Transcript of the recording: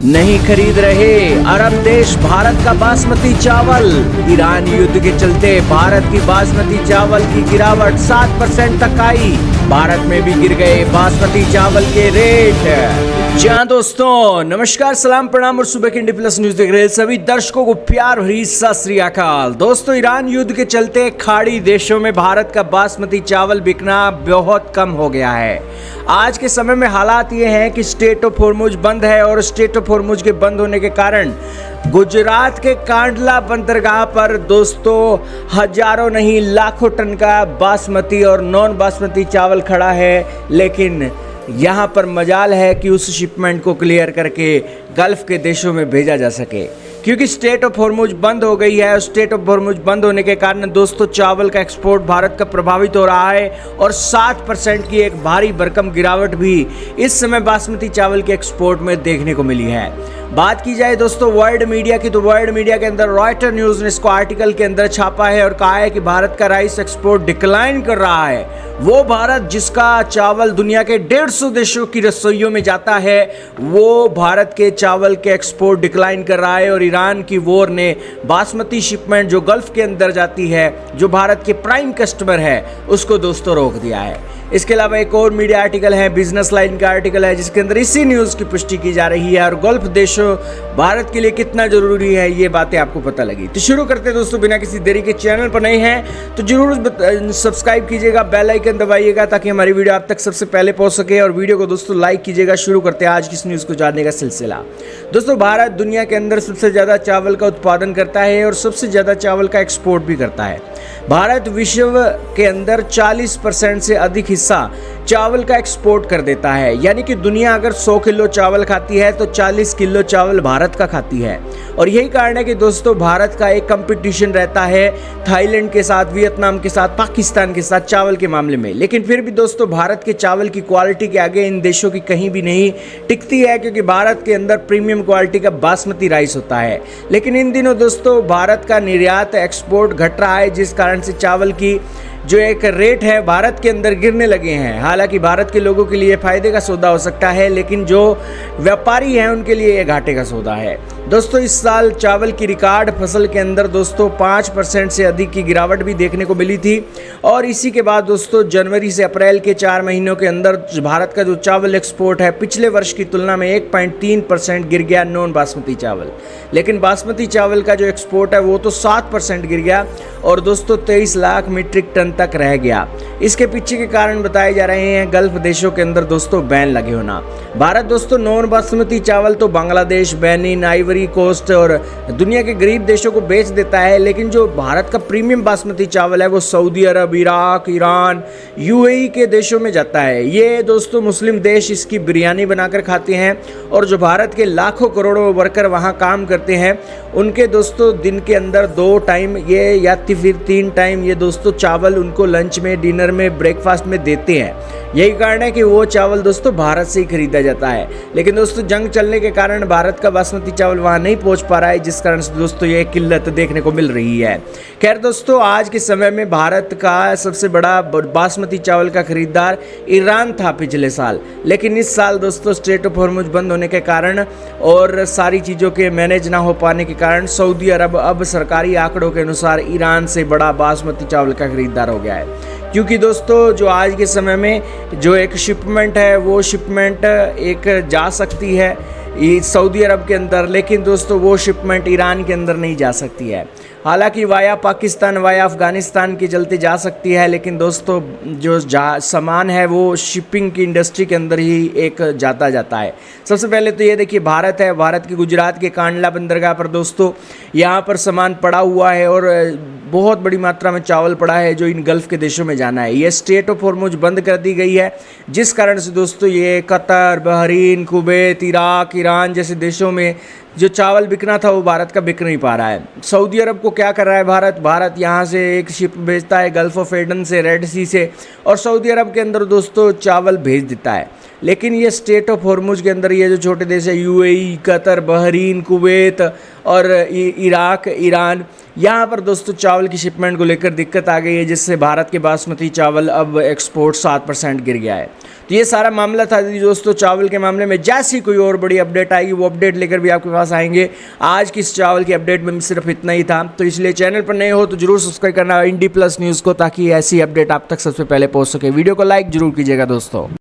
नहीं खरीद रहे अरब देश भारत का बासमती चावल। ईरान युद्ध के चलते भारत की बासमती चावल की गिरावट 7% तक आई। भारत में भी गिर गए बासमती चावल के रेट। जी हाँ दोस्तों, नमस्कार, सलाम, प्रणाम और सुबह के इंडी प्लस न्यूज देख रहे सभी दर्शकों को प्यार भरी सत श्री अकाल। दोस्तों, ईरान युद्ध के चलते खाड़ी देशों में भारत का बासमती चावल बिकना बहुत कम हो गया है। आज के समय में हालात ये हैं कि स्टेट ऑफ हॉर्मुज बंद है और स्टेट ऑफ हॉर्मुज के बंद होने के कारण गुजरात के कांडला बंदरगाह पर दोस्तों हजारों नहीं लाखों टन का बासमती और नॉन बासमती चावल खड़ा है। लेकिन यहाँ पर मजाल है कि उस शिपमेंट को क्लियर करके गल्फ के देशों में भेजा जा सके, क्योंकि स्टेट ऑफ हॉर्मुज बंद हो गई है। स्टेट ऑफ हॉर्मुज बंद होने के कारण दोस्तों चावल का एक्सपोर्ट भारत का प्रभावित हो रहा है और 7% की एक भारी भरकम गिरावट भी इस समय बासमती चावल के एक्सपोर्ट में देखने को मिली है। बात की जाए दोस्तों वर्ल्ड मीडिया की, तो वर्ल्ड मीडिया के अंदर रॉयटर न्यूज ने इसको आर्टिकल के अंदर छापा है और कहा है कि भारत का राइस एक्सपोर्ट डिक्लाइन कर रहा है। वो भारत जिसका चावल दुनिया के 150 देशों की रसोइयों में जाता है, वो भारत के चावल के एक्सपोर्ट डिक्लाइन कर रहा है। और ईरान की वॉर ने बासमती शिपमेंट जो गल्फ के अंदर जाती है, जो भारत के प्राइम कस्टमर है, उसको दोस्तों रोक दिया है। इसके अलावा एक और मीडिया आर्टिकल है, बिजनेस लाइन का आर्टिकल है, जिसके अंदर इसी न्यूज़ की पुष्टि की जा रही है और गल्फ देशों भारत के लिए कितना जरूरी है ये बातें आपको पता लगी। तो शुरू करते हैं दोस्तों, बिना किसी देरी के। चैनल पर नए हैं तो जरूर सब्सक्राइब कीजिएगा, बेल आइकन दबाइएगा ताकि हमारी वीडियो आप तक सबसे पहले पहुंच सके, और वीडियो को दोस्तों लाइक कीजिएगा। शुरू करते हैं आज की इस न्यूज़ को जानने का सिलसिला। दोस्तों, भारत दुनिया के अंदर सबसे ज़्यादा चावल का उत्पादन करता है और सबसे ज़्यादा चावल का एक्सपोर्ट भी करता है। भारत विश्व के अंदर 40% से अधिक हिस्सा चावल का एक्सपोर्ट कर देता है। यानी कि दुनिया अगर 100 किलो चावल खाती है तो 40 किलो चावल भारत का खाती है। और यही कारण है कि दोस्तों भारत का एक कंपटीशन रहता है थाईलैंड के साथ, वियतनाम के साथ, पाकिस्तान के साथ चावल के मामले में। लेकिन फिर भी दोस्तों भारत के चावल की क्वालिटी के आगे इन देशों की कहीं भी नहीं टिकती है, क्योंकि भारत के अंदर प्रीमियम क्वालिटी का बासमती राइस होता है। लेकिन इन दिनों दोस्तों भारत का निर्यात एक्सपोर्ट घट रहा है, जिस कारण से चावल की जो एक रेट है भारत के अंदर गिरने लगे हैं। हालांकि भारत के लोगों के लिए फायदे का सौदा हो सकता है, लेकिन जो व्यापारी हैं उनके लिए ये घाटे का सौदा है। दोस्तों, इस साल चावल की रिकॉर्ड फसल के अंदर दोस्तों 5% से अधिक की गिरावट भी देखने को मिली थी। और इसी के बाद दोस्तों जनवरी से अप्रैल के 4 महीनों के अंदर भारत का जो चावल एक्सपोर्ट है पिछले वर्ष की तुलना में 1.3% गिर गया नॉन बासमती चावल। लेकिन बासमती चावल का जो एक्सपोर्ट है वो तो 7% गिर गया और दोस्तों 23 लाख मीट्रिक टन तक रह गया। इसके पीछे के कारण बताए जा रहे हैं गल्फ देशों के अंदर दोस्तों बैन लगे होना। भारत दोस्तों नॉन बासमती चावल तो बांग्लादेश, बेनिन, आइवरी कोस्ट और दुनिया के गरीब देशों को बेच देता है। लेकिन जो भारत का प्रीमियम बासमती चावल है वो सऊदी अरब, इराक, ईरान, यूएई के देशों में जाता है। ये दोस्तों मुस्लिम देश इसकी बिरयानी बनाकर खाते हैं और जो भारत के लाखों करोड़ों वर्कर वहाँ काम करते हैं उनके दोस्तों दिन के अंदर 2 टाइम ये या फिर 3 टाइम ये दोस्तों चावल उनको लंच में, डिनर में, ब्रेकफास्ट में देते हैं। यही कारण है कि वो चावल दोस्तों भारत से ही खरीदा जाता है। लेकिन दोस्तों जंग चलने के कारण भारत का बासमती चावल वहाँ नहीं पहुँच पा रहा है, जिस कारण से दोस्तों ये किल्लत देखने को मिल रही है। खैर दोस्तों, आज के समय में भारत का सबसे बड़ा बासमती चावल का खरीदार ईरान था पिछले साल। लेकिन इस साल दोस्तों स्टेट ऑफ हॉर्मुज बंद होने के कारण और सारी चीज़ों के मैनेज ना हो पाने के कारण सऊदी अरब अब सरकारी आंकड़ों के अनुसार ईरान से बड़ा बासमती चावल का खरीदार हो गया है। क्योंकि दोस्तों जो आज के समय में जो एक शिपमेंट है वो शिपमेंट एक जा सकती है सऊदी अरब के अंदर, लेकिन दोस्तों वो शिपमेंट ईरान के अंदर नहीं जा सकती है। हालांकि वाया पाकिस्तान, वाया अफ़गानिस्तान की चलते जा सकती है, लेकिन दोस्तों जो सामान है वो शिपिंग की इंडस्ट्री के अंदर ही एक जाता है। सबसे पहले तो ये देखिए भारत है, भारत की गुजरात के कांडला बंदरगाह पर दोस्तों यहाँ पर सामान पड़ा हुआ है और बहुत बड़ी मात्रा में चावल पड़ा है जो इन गल्फ़ के देशों में जाना है। ये स्टेट ऑफ हॉर्मुज बंद कर दी गई है, जिस कारण से दोस्तों ये Qatar, Bahrain, Kuwait, Iraq, Iran जैसे देशों में जो चावल बिकना था वो भारत का बिक नहीं पा रहा है। सऊदी अरब को क्या कर रहा है भारत यहाँ से एक शिप भेजता है गल्फ ऑफ एडन से, रेड सी से, और सऊदी अरब के अंदर दोस्तों चावल भेज देता है। लेकिन ये स्टेट ऑफ हॉर्मुज के अंदर ये जो छोटे देश है यूएई, कतर, बहरीन, कुवैत और इराक, ईरान, यहाँ पर दोस्तों चावल की शिपमेंट को लेकर दिक्कत आ गई है, जिससे भारत के बासमती चावल अब एक्सपोर्ट 7% गिर गया है। तो ये सारा मामला था दोस्तों चावल के मामले में। जैसी कोई और बड़ी अपडेट आएगी वो अपडेट लेकर भी आपके पास आएंगे। आज की इस चावल की अपडेट में सिर्फ इतना ही था, तो इसलिए चैनल पर नए हो तो जरूर सब्सक्राइब करना इंडी प्लस न्यूज़ को, ताकि ऐसी अपडेट आप तक सबसे पहले पहुंच सके। वीडियो को लाइक जरूर कीजिएगा दोस्तों।